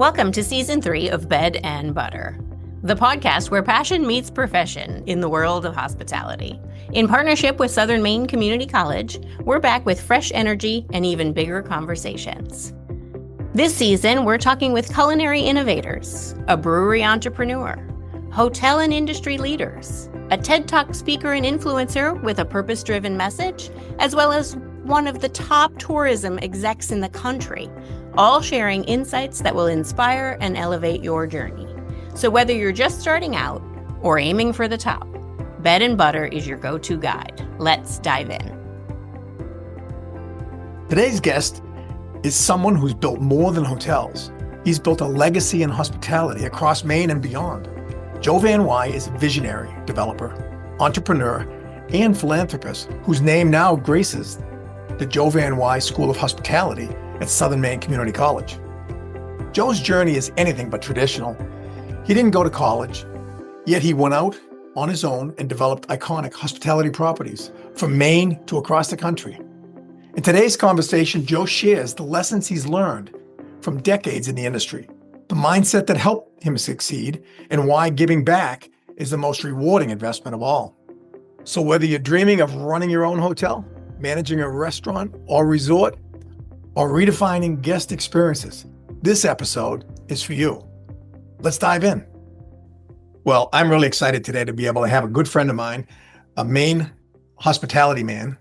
Welcome to Season 3 of Bed and Butter, the podcast where passion meets profession in the world of hospitality. In partnership with Southern Maine Community College, we're back with fresh energy and even bigger conversations. This season, we're talking with culinary innovators, a brewery entrepreneur, hotel and industry leaders, a TED Talk speaker and influencer with a purpose-driven message, as well as one of the top tourism execs in the country, all sharing insights that will inspire and elevate your journey. So whether you're just starting out or aiming for the top, Bed and Butter is your go-to guide. Let's dive in. Today's guest is someone who's built more than hotels. He's built a legacy in hospitality across Maine and beyond. Joe Van Wy is a visionary developer, entrepreneur, and philanthropist whose name now graces the Joe Van Wy School of Hospitality at Southern Maine Community College. Joe's journey is anything but traditional. He didn't go to college, yet he went out on his own and developed iconic hospitality properties from Maine to across the country. In today's conversation, Joe shares the lessons he's learned from decades in the industry, the mindset that helped him succeed, and why giving back is the most rewarding investment of all. So whether you're dreaming of running your own hotel, managing a restaurant or resort, or redefining guest experiences, this episode is for you. Let's dive in. Well, I'm really excited today to be able to have a good friend of mine, a Maine hospitality man,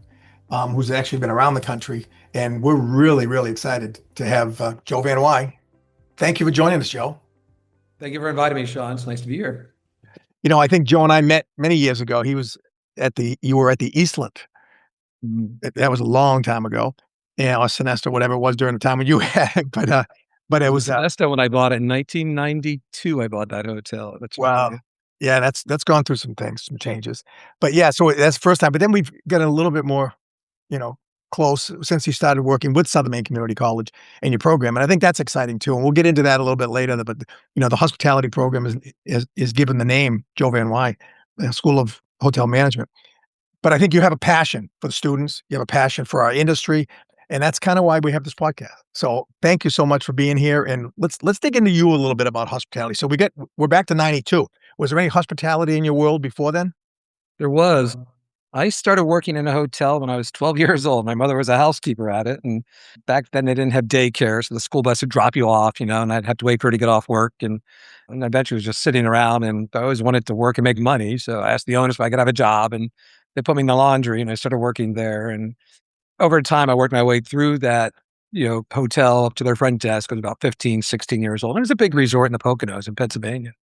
who's actually been around the country. And we're really, really excited to have Joe Van Wy. Thank you for joining us, Joe. Thank you for inviting me, Sean. It's nice to be here. You know, I think Joe and I met many years ago. You were at the Eastland. That was a long time ago. Yeah, or Sinesta, whatever it was during the time when you had, but it was Sinesta when I bought it in 1992. I bought that hotel. Wow. Yeah, that's gone through some things, some changes. But yeah, so that's the first time. But then we've gotten a little bit more, close since you started working with Southern Maine Community College and your program. And I think that's exciting too. And we'll get into that a little bit later. But the hospitality program is given the name Joe Van Wy, School of Hotel Management. But I think you have a passion for the students. You have a passion for our industry. And that's kind of why we have this podcast. So thank you so much for being here. And let's dig into you a little bit about hospitality. So we're back to 92. Was there any hospitality in your world before then? There was. I started working in a hotel when I was 12 years old. My mother was a housekeeper at it. And back then they didn't have daycare. So the school bus would drop you off, and I'd have to wait for her to get off work. And I eventually was just sitting around, and I always wanted to work and make money. So I asked the owners if I could have a job, and they put me in the laundry, and I started working there. And over time, I worked my way through that, hotel up to their front desk. I was about 15, 16 years old. And it was a big resort in the Poconos in Pennsylvania.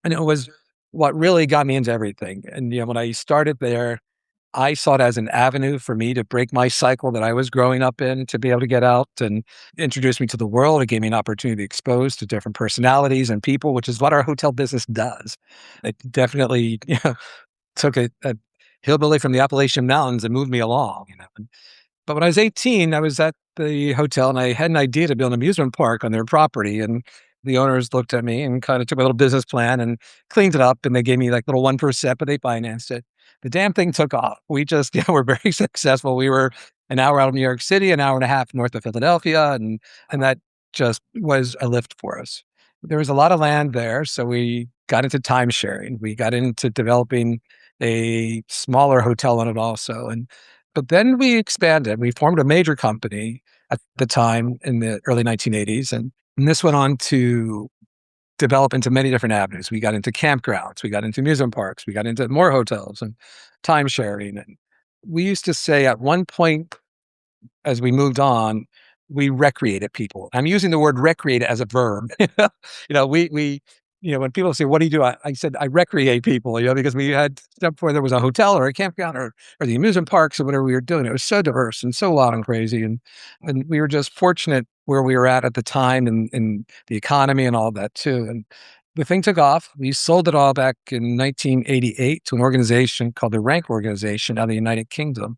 And it was what really got me into everything. And, when I started there, I saw it as an avenue for me to break my cycle that I was growing up in, to be able to get out and introduce me to the world. It gave me an opportunity to be exposed to different personalities and people, which is what our hotel business does. It definitely took a hillbilly from the Appalachian Mountains and moved me along, But when I was 18, I was at the hotel and I had an idea to build an amusement park on their property. And the owners looked at me and kind of took my little business plan and cleaned it up. And they gave me like little 1%, but they financed it. The damn thing took off. We just were very successful. We were an hour out of New York City, an hour and a half north of Philadelphia. And that just was a lift for us. There was a lot of land there. So we got into time sharing. We got into developing a smaller hotel on it also. But then we expanded. We formed a major company at the time in the early 1980s. And this went on to develop into many different avenues. We got into campgrounds. We got into amusement parks. We got into more hotels and time sharing. And we used to say at one point, as we moved on, we recreated people. I'm using the word recreate as a verb. When people say, what do you do? I said, I recreate people, because we had stuff before there was a hotel or a campground or the amusement parks or whatever we were doing. It was so diverse and so loud and crazy. And we were just fortunate where we were at the time and the economy and all that too. And the thing took off. We sold it all back in 1988 to an organization called the Rank Organization out of the United Kingdom.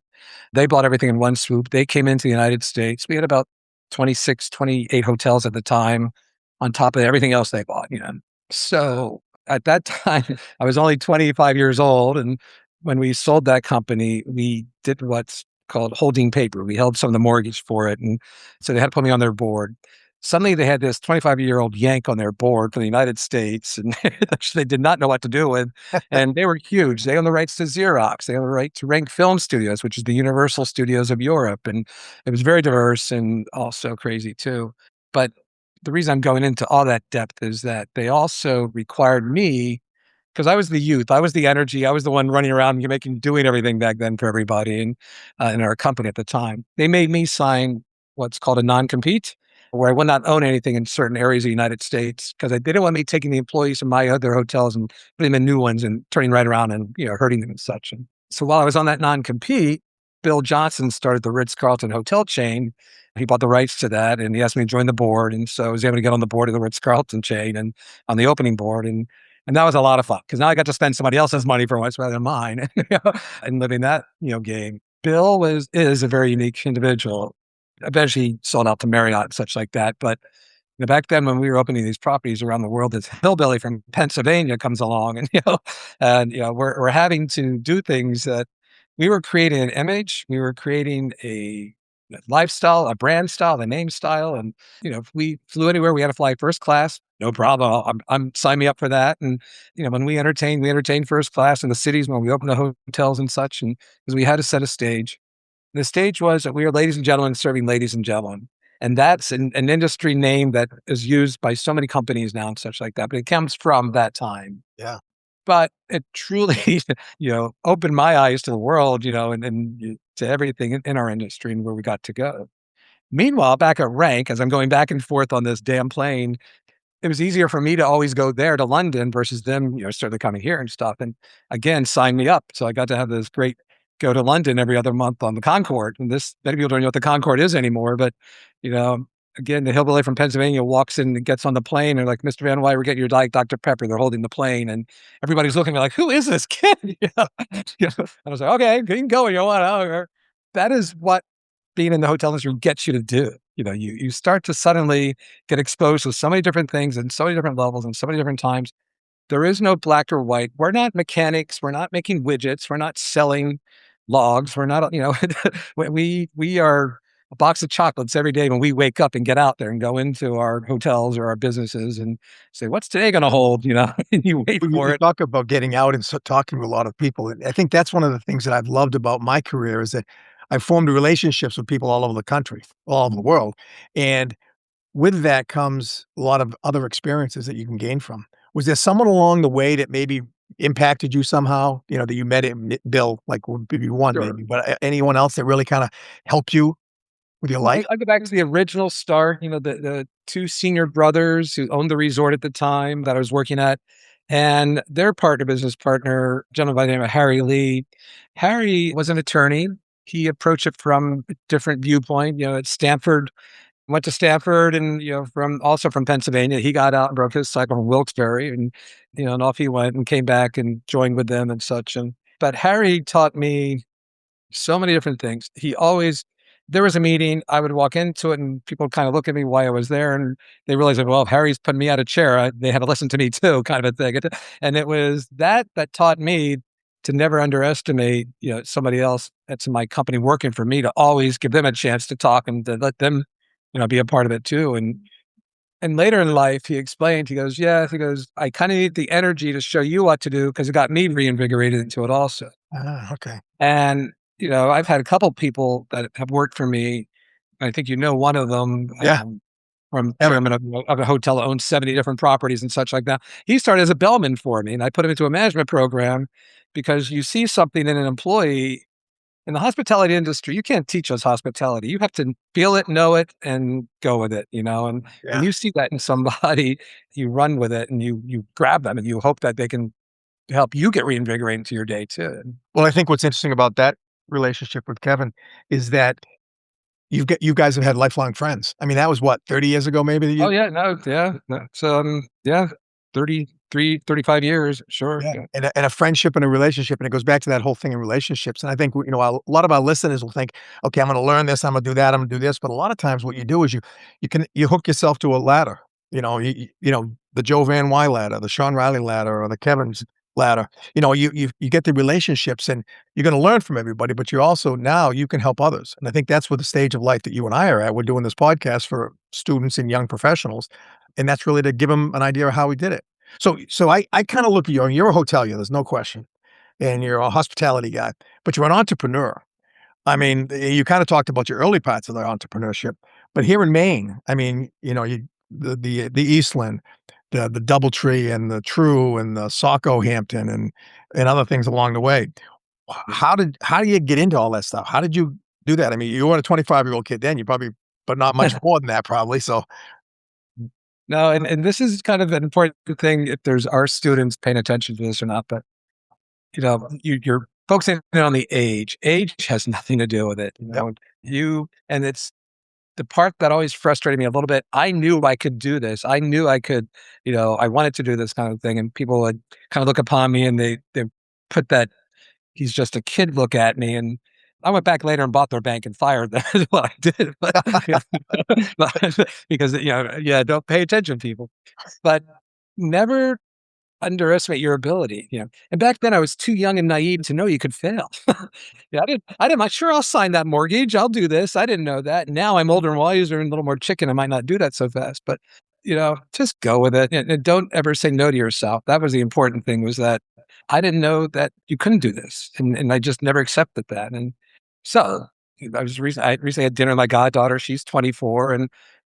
They bought everything in one swoop. They came into the United States. We had about 26, 28 hotels at the time on top of everything else they bought, So at that time, I was only 25 years old. And when we sold that company, we did what's called holding paper. We held some of the mortgage for it. And so they had to put me on their board. Suddenly they had this 25-year-old Yank on their board for the United States, and they did not know what to do with. And they were huge. They owned the rights to Xerox. They owned the right to Rank Film Studios, which is the Universal Studios of Europe. And it was very diverse and also crazy too. But the reason I'm going into all that depth is that they also required me, because I was the youth, I was the energy, I was the one running around doing everything back then for everybody and in our company at the time. They made me sign what's called a non-compete, where I would not own anything in certain areas of the United States because they didn't want me taking the employees from my other hotels and putting them in new ones and turning right around and hurting them and such. And so while I was on that non-compete, Bill Johnson started the Ritz-Carlton hotel chain. He bought the rights to that, and he asked me to join the board. And so I was able to get on the board of the Ritz-Carlton chain and on the opening board. And that was a lot of fun because now I got to spend somebody else's money for once rather than mine, and living that game. Bill is a very unique individual. Eventually, he sold out to Marriott and such like that. But back then, when we were opening these properties around the world, this hillbilly from Pennsylvania comes along, and we're having to do things that we were creating an image, we were creating a lifestyle, a brand style, a name style, and if we flew anywhere, we had to fly first class, no problem. I'm sign me up for that. And when we entertain first class in the cities when we open the hotels and such, and because we had to set a stage. The stage was that we are ladies and gentlemen serving ladies and gentlemen. And that's an industry name that is used by so many companies now and such like that, but it comes from that time. Yeah. But it truly, opened my eyes to the world, and to everything in our industry and where we got to go. Meanwhile, back at Rank, as I'm going back and forth on this damn plane, it was easier for me to always go there to London versus them, started coming here and stuff. And again, sign me up. So I got to have this great go to London every other month on the Concorde. And many people don't know what the Concorde is anymore, but again, the hillbilly from Pennsylvania walks in and gets on the plane and like, Mr. Van Wy, we're getting your Diet Dr. Pepper. They're holding the plane and everybody's looking at me like, who is this kid? And I was like, okay, you can go when you want. That is what being in the hotel industry gets you to do. You start to suddenly get exposed to so many different things and so many different levels and so many different times. There is no black or white. We're not mechanics. We're not making widgets. We're not selling logs. We're not, we are a box of chocolates every day when we wake up and get out there and go into our hotels or our businesses and say, what's today going to hold? And you wait Well, for you it. talk about getting out and talking to a lot of people. And I think that's one of the things that I've loved about my career is that I've formed relationships with people all over the country, all over the world. And with that comes a lot of other experiences that you can gain from. Was there someone along the way that maybe impacted you somehow, that you met him, Bill, like would be one Sure. maybe, but anyone else that really kind of helped you with your Well, life? I go back to the original start, the two senior brothers who owned the resort at the time that I was working at, and their business partner, a gentleman by the name of Harry Lee. Harry was an attorney. He approached it from a different viewpoint, at Stanford, went to Stanford and, from Pennsylvania. He got out and broke his cycle from Wilkes-Barre and off he went and came back and joined with them and such. But Harry taught me so many different things. There was a meeting, I would walk into it and people would kind of look at me why I was there. And they realized that, well, if Harry's putting me out of chair, they had to listen to me too, kind of a thing. And it was that taught me to never underestimate, somebody else that's in my company working for me, to always give them a chance to talk and to let them, be a part of it too. And later in life, he explained, he goes, I kind of need the energy to show you what to do because it got me reinvigorated into it also. Ah, okay. And I've had a couple people that have worked for me. I think one of them, Yeah. from Ever. chairman of a hotel that owns 70 different properties and such like that. He started as a bellman for me, and I put him into a management program because you see something in an employee in the hospitality industry. You can't teach us hospitality. You have to feel it, know it, and go with it. And Yeah. when you see that in somebody, you run with it and you grab them and you hope that they can help you get reinvigorated into your day too. Well, I think what's interesting about that relationship with Kevin is that you guys have had lifelong friends. I mean, that was what, 30 years ago, maybe that Oh, you. yeah, no, yeah, that's, 33, 35 years, sure, Yeah, yeah. and a friendship and a relationship, and it goes back to that whole thing in relationships, and I think, a lot of our listeners will think, "Okay, I'm gonna learn this, I'm gonna do that, I'm gonna do this," but a lot of times what you do is you hook yourself to a ladder, the Joe Van Wy ladder, the Sean Riley ladder, or the Kevin's ladder. You get the relationships and you're going to learn from everybody, but you also now you can help others. And I think that's what the stage of life that you and I are at. We're doing this podcast for students and young professionals, and that's really to give them an idea of how we did it. So I kind of look at you, and you're a hotelier, there's no question, and you're a hospitality guy, but you're an entrepreneur. I mean, you kind of talked about your early parts of the entrepreneurship, but here in Maine, I mean, the Eastland, the DoubleTree and the True and the Saco Hampton and other things along the way. How do you get into all that stuff? How did you do that? I mean, you were a 25-year-old kid then, you probably, but not much more than that probably. So No, and this is kind of an important thing if there's our students paying attention to this or not, but you're focusing on the age. Age has nothing to do with it. Yep. And it's the part that always frustrated me a little bit. I knew I could do this. I knew I could, I wanted to do this kind of thing. And people would kind of look upon me and they put that he's just a kid look at me. And I went back later and bought their bank and fired them is what I did. Because, yeah, don't pay attention, people. But never underestimate your ability, And back then I was too young and naive to know you could fail. Yeah, I didn't, like, sure, I'll sign that mortgage. I'll do this. I didn't know that. Now I'm older and wiser and a little more chicken. I might not do that so fast, but just go with it and don't ever say no to yourself. That was the important thing, was that I didn't know that you couldn't do this. And I just never accepted that. And so I recently had dinner with my goddaughter. She's 24 and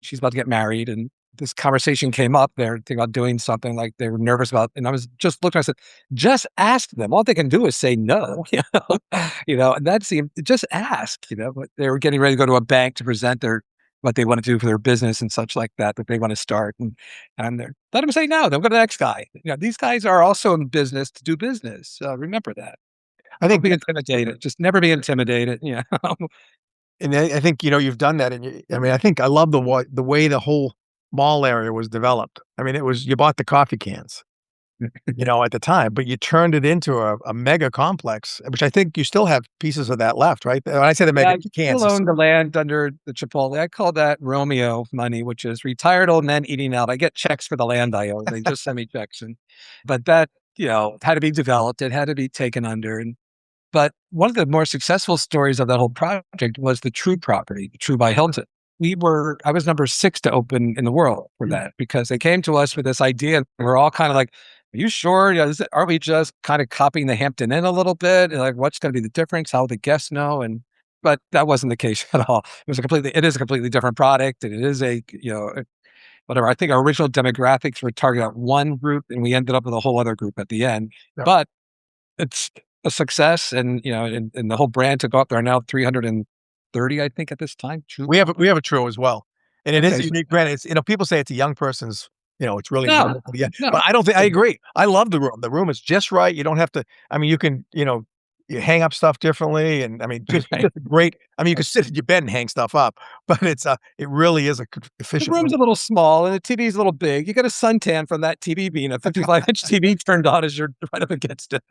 she's about to get married. And this conversation came up. They're thinking about doing something, like they were nervous about, and I was just looking, I said, just ask them. All they can do is say no, and just ask, but they were getting ready to go to a bank to present what they want to do for their business and such like that they want to start. And they're, let them say no, they'll go to the next guy. These guys are also in business to do business. Remember that. I think Don't be intimidated. Just never be intimidated. And I think, you've done that. And I mean, I think I love the way the whole mall area was developed. I mean, you bought the coffee cans, at the time, but you turned it into a mega complex, which I think you still have pieces of that left, right? When I say the mega cans, still own the land under the Chipotle. I call that Romeo money, which is retired old men eating out. I get checks for the land I own. They just send me checks, but that had to be developed. It had to be taken under. But one of the more successful stories of that whole project was the True property, True by Hilton. I was number 6 to open in the world for that, because they came to us with this idea and we're all kind of like, are you sure? Are we just kind of copying the Hampton Inn a little bit? And like, what's going to be the difference? How will the guests know? But that wasn't the case at all. It is a completely different product. And it is whatever. I think our original demographics were targeted at one group and we ended up with a whole other group at the end. Yeah. But it's a success, and and the whole brand took off. There are now 330, I think, at this time. True. We have a True as well, and it is a unique brand. It's people say it's a young person's. It's really no. But I don't think I agree. I love the room. The room is just right. You don't have to. I mean, you can you hang up stuff differently, and I mean, just great. I mean, you can sit at your bed and hang stuff up, but it really is a efficient. The room's a little small, and the TV's a little big. You get a suntan from that TV being a 55-inch TV turned on as you're right up against it.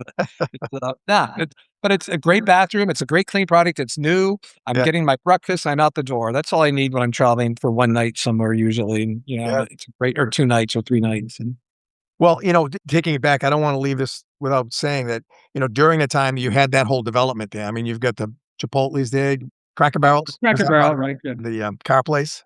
But it's a great bathroom. It's a great clean product. It's new. I'm getting my breakfast. I'm out the door. That's all I need when I'm traveling for one night somewhere. Usually, it's great, or 2 nights or 3 nights. And well, taking it back, I don't want to leave this without saying that, during the time you had that whole development there, I mean, you've got the Chipotle's there, Cracker Barrels. Cracker Barrel, right? Yeah. The car place.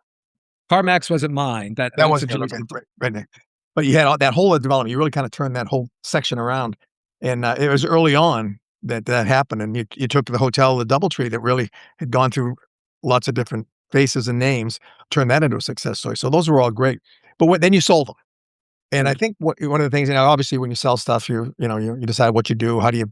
CarMax wasn't mine. That wasn't yours, right there. But you had that whole development. You really kind of turned that whole section around. And it was early on that happened. And you took the hotel, the DoubleTree, that really had gone through lots of different faces and names, turned that into a success story. So those were all great. But then you sold them. And I think one of the things, obviously when you sell stuff, you decide what you do, how do you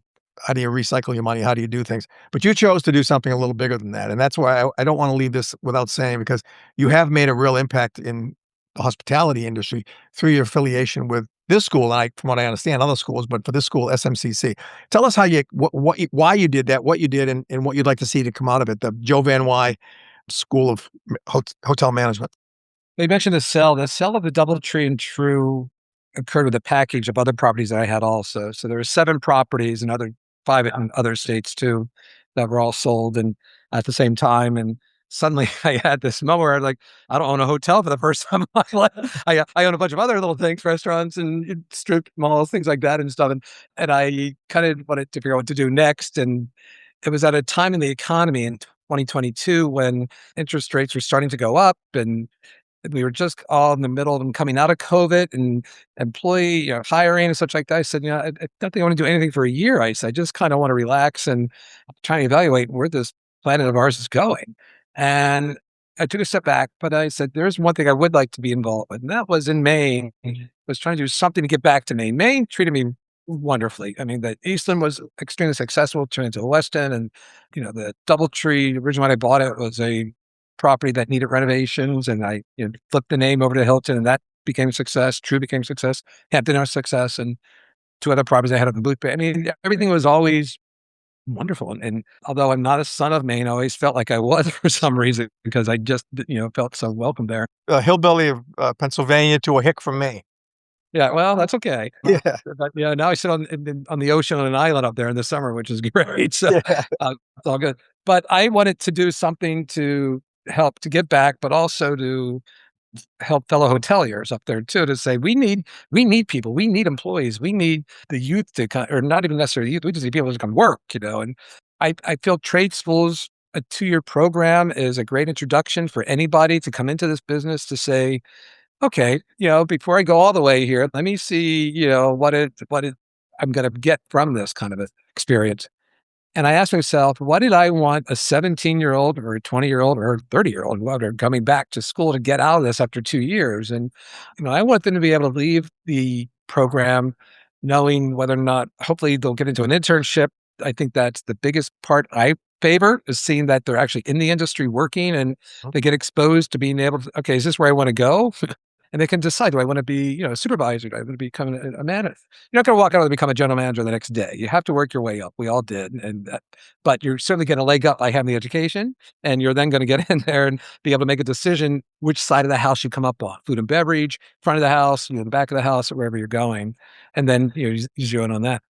recycle your money, how do you do things, but you chose to do something a little bigger than that. And that's why I don't want to leave this without saying, because you have made a real impact in the hospitality industry through your affiliation with this school. And from what I understand, other schools, but for this school, SMCC. Tell us why you did that, what you did, and what you'd like to see to come out of it, the Joe Van Wy School of Hotel Management. They mentioned the sale of the DoubleTree and True occurred with a package of other properties that I had also. So there were 7 properties and 5 in other states too that were all sold and at the same time. And suddenly I had this moment where I don't own a hotel for the first time in my life. I own a bunch of other little things, restaurants and strip malls, things like that and stuff. And I kind of wanted to figure out what to do next. And it was at a time in the economy in 2022 when interest rates were starting to go up, and we were just all in the middle of them coming out of COVID and employee, hiring and such like that. I said, I don't think I want to do anything for a year. I said, I just kind of want to relax and try to evaluate where this planet of ours is going. And I took a step back, but I said, there's one thing I would like to be involved with. And that was in Maine. Was trying to do something to get back to Maine. Maine treated me wonderfully. I mean, the Eastland was extremely successful, turned into the West End, and the DoubleTree. Originally, when I bought it, was a property that needed renovations, and I flipped the name over to Hilton, and that became a success. True became a success. Hampton was a success, and two other properties I had on the Blueprint. I mean, everything was always wonderful. And although I'm not a son of Maine, I always felt like I was for some reason because I just felt so welcome there. A hillbilly of Pennsylvania to a hick from Maine. Yeah, well, that's okay. Yeah. But now I sit on the ocean on an island up there in the summer, which is great. So Yeah. it's all good. But I wanted to do something to help to give back, but also to help fellow hoteliers up there too, to say we need people, we need employees, we need the youth to come, or not even necessarily youth, we just need people to come work. And I feel trade schools, a 2-year program, is a great introduction for anybody to come into this business to say, okay, before I go all the way here, let me see, what I'm going to get from this kind of experience. And I asked myself, what did I want a 17-year-old or a 20-year-old or a 30-year-old, whoever, coming back to school to get out of this after 2 years? And, I want them to be able to leave the program knowing whether or not, hopefully they'll get into an internship. I think that's the biggest part I favor, is seeing that they're actually in the industry working and they get exposed to being able to, okay, is this where I want to go? And they can decide, do I want to be, a supervisor? Do I want to become a manager? You're not going to walk out and become a general manager the next day. You have to work your way up. We all did. But you're certainly getting a leg up by having the education. And you're then going to get in there and be able to make a decision which side of the house you come up on: food and beverage, front of the house, the back of the house, or wherever you're going. And then, you zero in on that.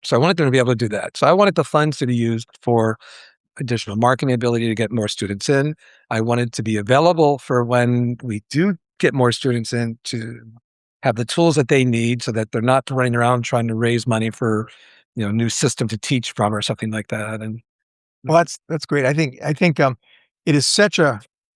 So I wanted them to be able to do that. So I wanted the funds to be used for additional marketing ability to get more students in. I wanted to be available for when we do get more students in, to have the tools that they need so that they're not running around trying to raise money for, a new system to teach from or something like that. And Well, that's great. I think it is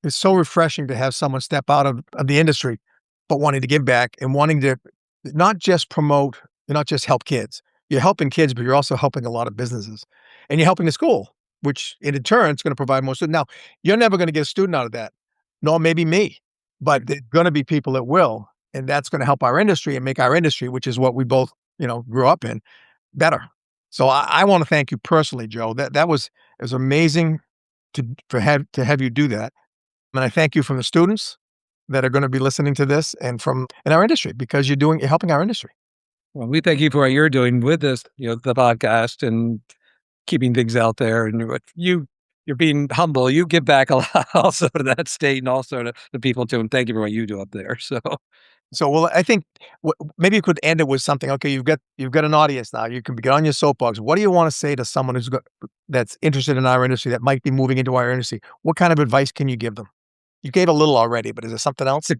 it's so refreshing to have someone step out of the industry, but wanting to give back and wanting to not just promote, not just help kids. You're helping kids, but you're also helping a lot of businesses, and you're helping the school, which in turn is going to provide more students. Now, you're never going to get a student out of that, nor maybe me, but there's going to be people that will, and that's going to help our industry and make our industry, which is what we both, grew up in, better. So I want to thank you personally, Joe. That was, it was amazing to have you do that. And I thank you from the students that are going to be listening to this, and from in our industry, because you're helping our industry. well, we thank you for what you're doing with this, the podcast and keeping things out there. And you're being humble. You give back a lot also to that state and also to the people too. And thank you for what you do up there. So, well, I think maybe you could end it with something. Okay, you've got an audience now. You can get on your soapbox. What do you want to say to someone that's interested in our industry, that might be moving into our industry? What kind of advice can you give them? You gave a little already, but is there something else?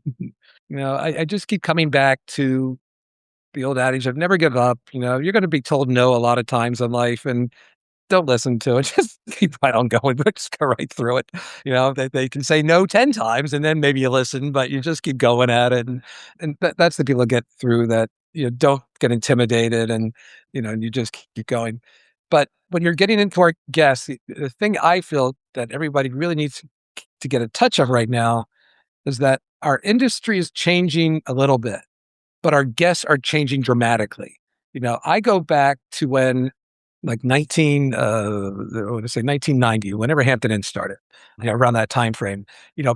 I just keep coming back to the old adage of never give up. You're going to be told no a lot of times in life, and don't listen to it. Just keep right on going, but just go right through it. They can say no 10 times and then maybe you listen, but you just keep going at it. And that's the people that get through that, don't get intimidated, and, you just keep going. But when you're getting into our guests, the thing I feel that everybody really needs to get a touch of right now is that our industry is changing a little bit, but our guests are changing dramatically. I go back to when, like 1990, whenever Hampton Inn started, around that time frame.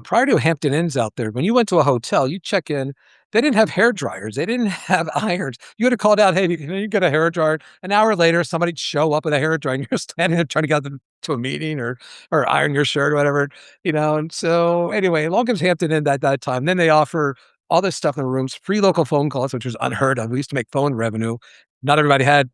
Prior to Hampton Inns out there, when you went to a hotel, you check in, they didn't have hair dryers, they didn't have irons. You had to call out, hey, you get a hair dryer. An hour later, somebody'd show up with a hair dryer, and you're standing there trying to get them to a meeting or iron your shirt or whatever. And so anyway, along comes Hampton Inn at that time. Then they offer all this stuff in the rooms, free local phone calls, which was unheard of. We used to make phone revenue. Not everybody had,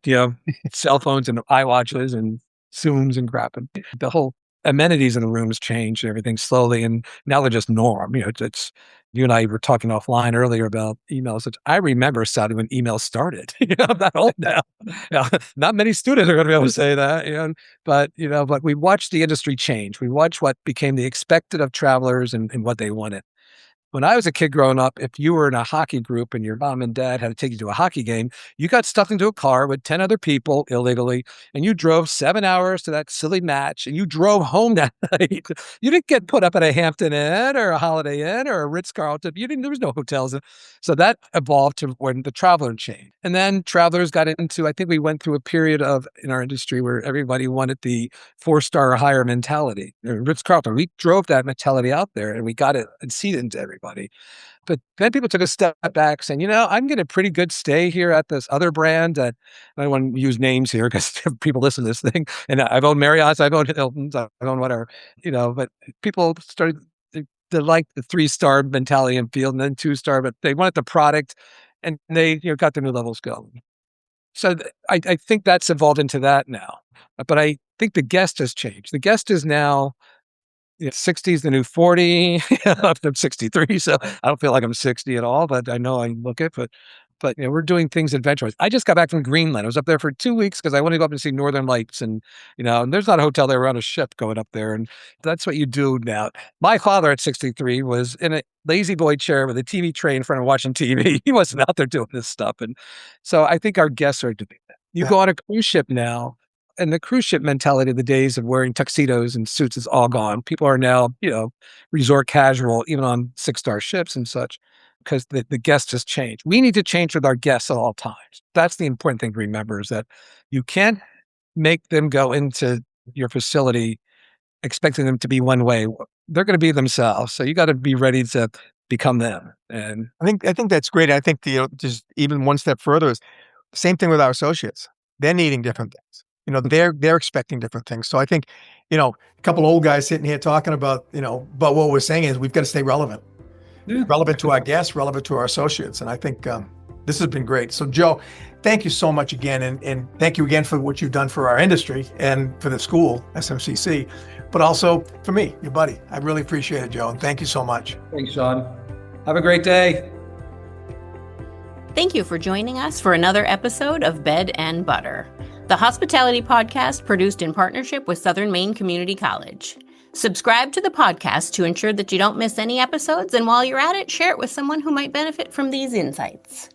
cell phones and iWatches and Zooms and crap. And the whole amenities in the rooms changed and everything slowly, and now they're just norm. It's you and I were talking offline earlier about emails. I remember sadly when emails started. I'm not old now. Not many students are going to be able to say that. But we watched the industry change. We watched what became the expected of travelers and what they wanted. When I was a kid growing up, if you were in a hockey group and your mom and dad had to take you to a hockey game, you got stuffed into a car with 10 other people illegally, and you drove 7 hours to that silly match, and you drove home that night. You didn't get put up at a Hampton Inn or a Holiday Inn or a Ritz-Carlton. There was no hotels. So that evolved to when the traveler changed. And then travelers got into, I think we went through a period in our industry where everybody wanted the 4-star or higher mentality. Ritz-Carlton, we drove that mentality out there and we got it and seeded into everybody. But then people took a step back saying, I'm getting a pretty good stay here at this other brand that I don't want to use names here because people listen to this thing. And I've owned Marriott's, I've owned Hilton's, I've owned whatever, but people started to like the 3-star mentality and feel, and then 2-star, but they wanted the product and they got the new levels going. So I think that's evolved into that now. But I think the guest has changed. The guest is now 60 is the new 40. I'm 63, so I don't feel like I'm 60 at all, but I know I look it. But we're doing things adventurous. I just got back from Greenland. I was up there for 2 weeks because I wanted to go up and see Northern Lights, and and there's not a hotel there. We're on a ship going up there, and that's what you do now. My father at 63 was in a lazy boy chair with a TV tray in front of watching TV. He wasn't out there doing this stuff, and so I think our guests are doing that. You go on a cruise ship now. And the cruise ship mentality of the days of wearing tuxedos and suits is all gone. People are now, resort casual, even on 6-star ships and such, because the guests has changed. We need to change with our guests at all times. That's the important thing to remember, is that you can't make them go into your facility expecting them to be one way. They're going to be themselves. So you got to be ready to become them. And I think that's great. I think just even one step further is the same thing with our associates. They're needing different things. They're expecting different things. So I think, a couple old guys sitting here talking about, but what we're saying is we've got to stay relevant. Yeah. Relevant to our guests, relevant to our associates. And I think this has been great. So Joe, thank you so much again. And thank you again for what you've done for our industry and for the school, SMCC, but also for me, your buddy. I really appreciate it, Joe. And thank you so much. Thanks, Sean. Have a great day. Thank you for joining us for another episode of Bed and Butter, the hospitality podcast produced in partnership with Southern Maine Community College. Subscribe to the podcast to ensure that you don't miss any episodes, and while you're at it, share it with someone who might benefit from these insights.